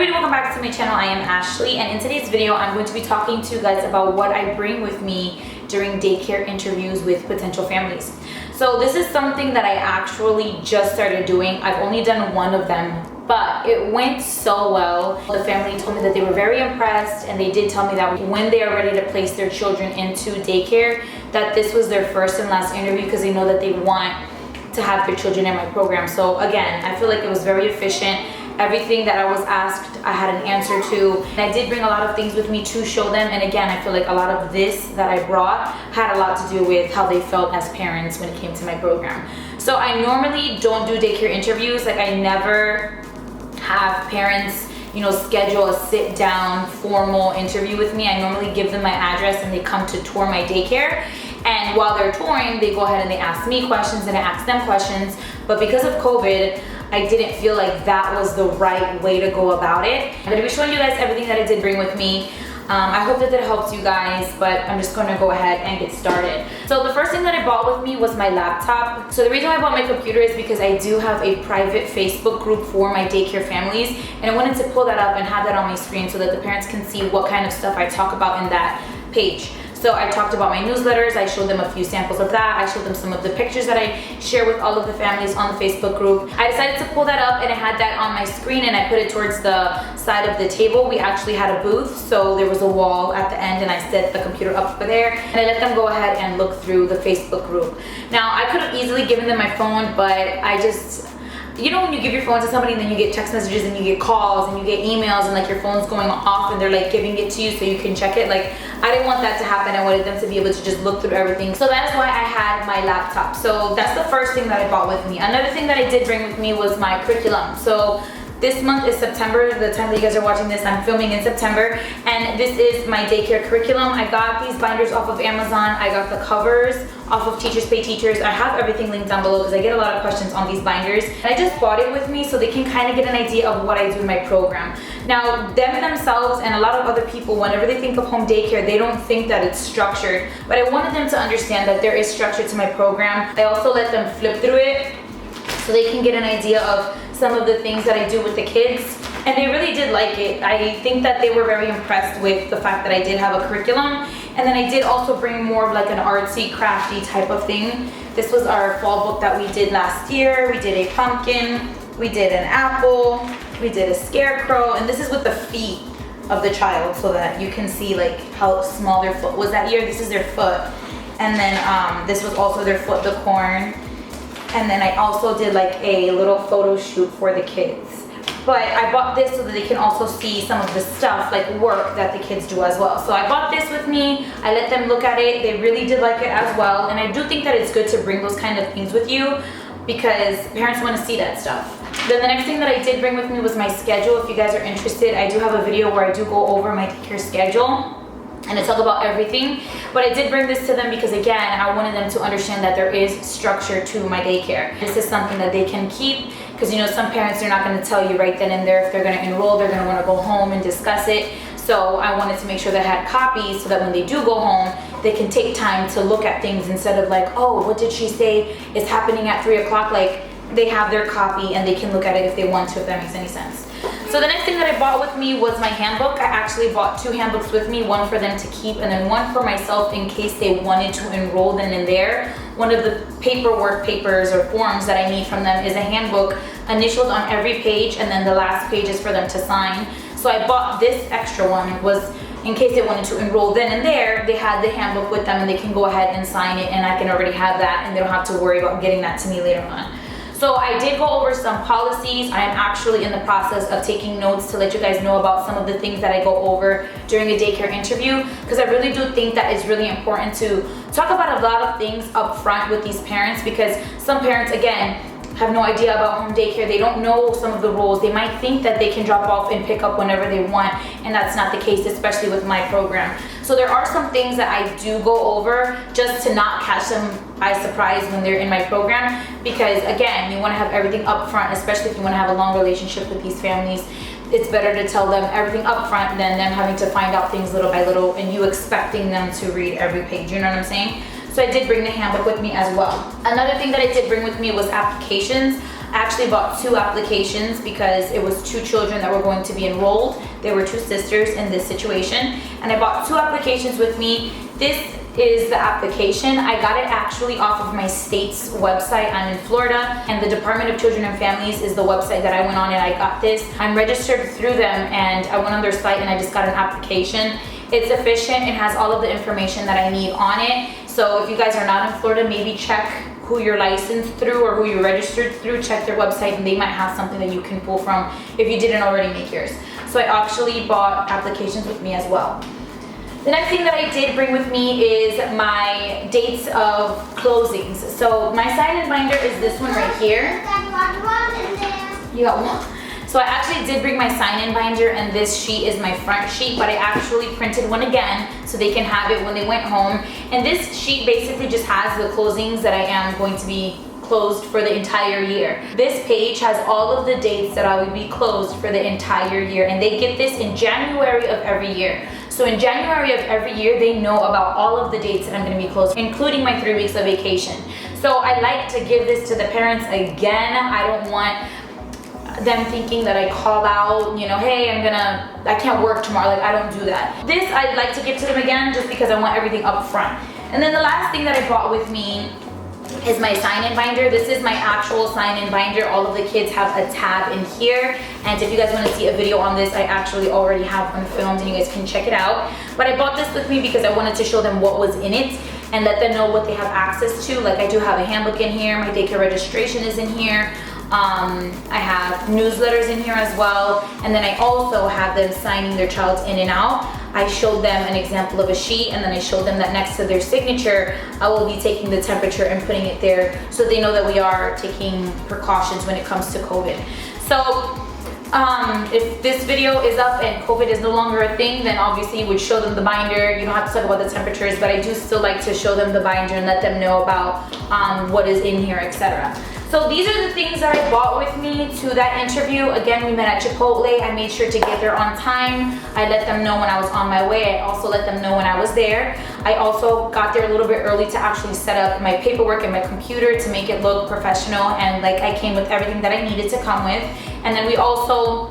everybody, welcome back to my channel. I am Ashley, and in today's video I'm going to be talking to you guys about what I bring with me during daycare interviews with potential families. So this is something that I actually just started doing. I've only done one of them, but it went so well. The family told me that they were very impressed, and they did tell me that when they are ready to place their children into daycare, that this was their first and last interview because they know that they want to have their children in my program. So again, I feel like it was very efficient. Everything that I was asked, I had an answer to. And I did bring a lot of things with me to show them. And again, I feel like a lot of this that I brought had a lot to do with how they felt as parents when it came to my program. So I normally don't do daycare interviews. Like, I never have parents, schedule a sit down formal interview with me. I normally give them my address and they come to tour my daycare. And while they're touring, they go ahead and they ask me questions and I ask them questions. But because of COVID, I didn't feel like that was the right way to go about it. I'm gonna be showing you guys everything that I did bring with me. I hope that helps you guys, but I'm just gonna go ahead and get started. So the first thing that I brought with me was my laptop. So the reason why I bought my computer is because I do have a private Facebook group for my daycare families, and I wanted to pull that up and have that on my screen so that the parents can see what kind of stuff I talk about in that page. So I talked about my newsletters, I showed them a few samples of that, I showed them some of the pictures that I share with all of the families on the Facebook group. I decided to pull that up and I had that on my screen and I put it towards the side of the table. We actually had a booth, so there was a wall at the end and I set the computer up over there and I let them go ahead and look through the Facebook group. Now, I could have easily given them my phone, but I just, when you give your phone to somebody and then you get text messages and you get calls and you get emails and like your phone's going off and they're like giving it to you so you can check it. Like, I didn't want that to happen. I wanted them to be able to just look through everything. So that is why I had my laptop. So that's the first thing that I brought with me. Another thing that I did bring with me was my curriculum. So this month is September. The time that you guys are watching this, I'm filming in September. And this is my daycare curriculum. I got these binders off of Amazon. I got the covers off of Teachers Pay Teachers. I have everything linked down below because I get a lot of questions on these binders. And I just bought it with me so they can kind of get an idea of what I do in my program. Now, them themselves and a lot of other people, whenever they think of home daycare, they don't think that it's structured. But I wanted them to understand that there is structure to my program. I also let them flip through it so they can get an idea of some of the things that I do with the kids, and they really did like it. I think that they were very impressed with the fact that I did have a curriculum, and then I did also bring more of like an artsy, crafty type of thing. This was our fall book that we did last year. We did a pumpkin, we did an apple, we did a scarecrow, and this is with the feet of the child so that you can see like how small their foot was that year. This is their foot, and then this was also their foot, the corn. And then I also did like a little photo shoot for the kids. But I bought this so that they can also see some of the stuff, like work that the kids do as well. So I bought this with me. I let them look at it. They really did like it as well. And I do think that it's good to bring those kind of things with you because parents want to see that stuff. Then the next thing that I did bring with me was my schedule. If you guys are interested, I do have a video where I do go over my daycare schedule and I talk about everything. But I did bring this to them because again, I wanted them to understand that there is structure to my daycare. This is something that they can keep because some parents, they're not going to tell you right then and there if they're going to enroll. They're going to want to go home and discuss it. So I wanted to make sure that I had copies so that when they do go home, they can take time to look at things instead of like, oh, what did she say is happening at 3 o'clock? Like, they have their copy and they can look at it if they want to, if that makes any sense. So the next thing that I bought with me was my handbook. I actually bought 2 handbooks with me, one for them to keep and then one for myself in case they wanted to enroll then and there. One of the paperwork papers or forms that I need from them is a handbook, initials on every page, and then the last page is for them to sign. So I bought this extra one, was in case they wanted to enroll then and there, they had the handbook with them and they can go ahead and sign it and I can already have that and they don't have to worry about getting that to me later on. So I did go over some policies. I am actually in the process of taking notes to let you guys know about some of the things that I go over during a daycare interview because I really do think that it's really important to talk about a lot of things up front with these parents because some parents, again, have no idea about home daycare. They don't know some of the rules. They might think that they can drop off and pick up whenever they want, and that's not the case, especially with my program. So there are some things that I do go over just to not catch them by surprise when they're in my program because again, you want to have everything up front, especially if you want to have a long relationship with these families. It's better to tell them everything up front than them having to find out things little by little and you expecting them to read every page, you know what I'm saying? So I did bring the handbook with me as well. Another thing that I did bring with me was applications. I actually bought 2 applications because it was 2 children that were going to be enrolled. They were 2 sisters in this situation, and I bought 2 applications with me. This is the application. I got it actually off of my state's website. I'm in Florida, and the Department of Children and Families is the website that I went on and I got this. I'm registered through them, and I went on their site and I just got an application. It's efficient. It has all of the information that I need on it. So if you guys are not in Florida, maybe check who you're licensed through or who you're registered through. Check their website and they might have something that you can pull from if you didn't already make yours. So I actually bought applications with me as well. The next thing that I did bring with me is my dates of closings. So my sign-in binder is this one right here. You got one. So I actually did bring my sign-in binder, and this sheet is my front sheet, but I actually printed one again so they can have it when they went home. And this sheet basically just has the closings that I am going to be closed for the entire year. This page has all of the dates that I will be closed for the entire year, and they get this in January of every year. So in January of every year, they know about all of the dates that I'm going to be closed, including my 3 weeks of vacation. So I like to give this to the parents again. I don't want them thinking that I call out, you know, hey, I can't work tomorrow. Like, I don't do that. This I'd like to give to them again just because I want everything up front. And then the last thing that I brought with me is my sign-in binder. This is my actual sign-in binder. All of the kids have a tab in here, and if you guys want to see a video on this, I actually already have one filmed and you guys can check it out. But I bought this with me because I wanted to show them what was in it and let them know what they have access to. Like, I do have a handbook in here, my daycare registration is in here, I have newsletters in here as well, and then I also have them signing their child in and out. I showed them an example of a sheet, and then I showed them that next to their signature, I will be taking the temperature and putting it there so they know that we are taking precautions when it comes to COVID. So if this video is up and COVID is no longer a thing, then obviously you would show them the binder. You don't have to talk about the temperatures, but I do still like to show them the binder and let them know about what is in here, etc. So these are the things that I bought with me to that interview. Again, we met at Chipotle. I made sure to get there on time. I let them know when I was on my way. I also let them know when I was there. I also got there a little bit early to actually set up my paperwork and my computer to make it look professional, and like I came with everything that I needed to come with. And then I also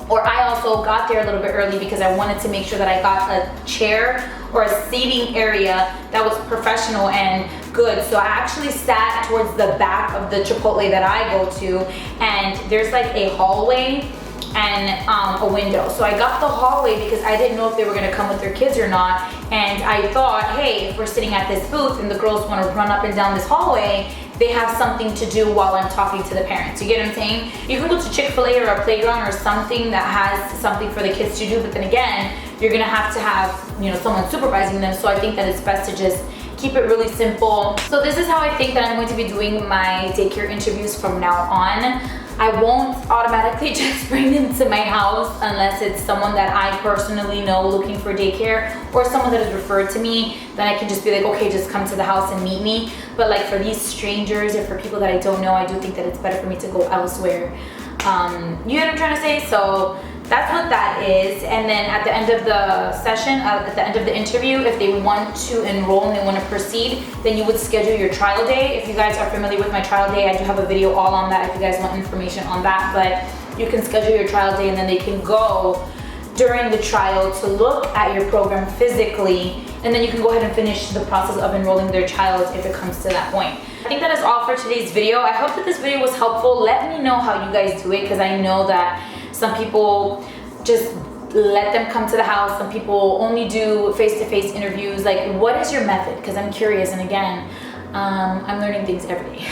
got there a little bit early because I wanted to make sure that I got a chair or a seating area that was professional and good. So I actually sat towards the back of the Chipotle that I go to, and there's like a hallway and a window. So I got the hallway because I didn't know if they were gonna come with their kids or not, and I thought, hey, if we're sitting at this booth and the girls wanna run up and down this hallway, they have something to do while I'm talking to the parents. You get what I'm saying? You can go to Chick-fil-A or a playground or something that has something for the kids to do, but then again, you're gonna have to have, you know, someone supervising them. So I think that it's best to just keep it really simple. So this is how I think that I'm going to be doing my daycare interviews from now on. I won't automatically just bring them to my house unless it's someone that I personally know looking for daycare or someone that is referred to me. Then I can just be like, okay, just come to the house and meet me. But like for these strangers or for people that I don't know, I do think that it's better for me to go elsewhere. You know what I'm trying to say? So that's what that is. And then at the end of the session, at the end of the interview, if they want to enroll and they want to proceed, then you would schedule your trial day. If you guys are familiar with my trial day, I do have a video all on that if you guys want information on that. But you can schedule your trial day, and then they can go during the trial to look at your program physically, and then you can go ahead and finish the process of enrolling their child if it comes to that point. I think that is all for today's video. I hope that this video was helpful. Let me know how you guys do it, because I know that some people just let them come to the house. Some people only do face-to-face interviews. Like, what is your method? Because I'm curious, and again, I'm learning things every day.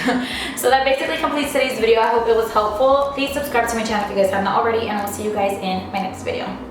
So that basically completes today's video. I hope it was helpful. Please subscribe to my channel if you guys have not already, and I'll see you guys in my next video.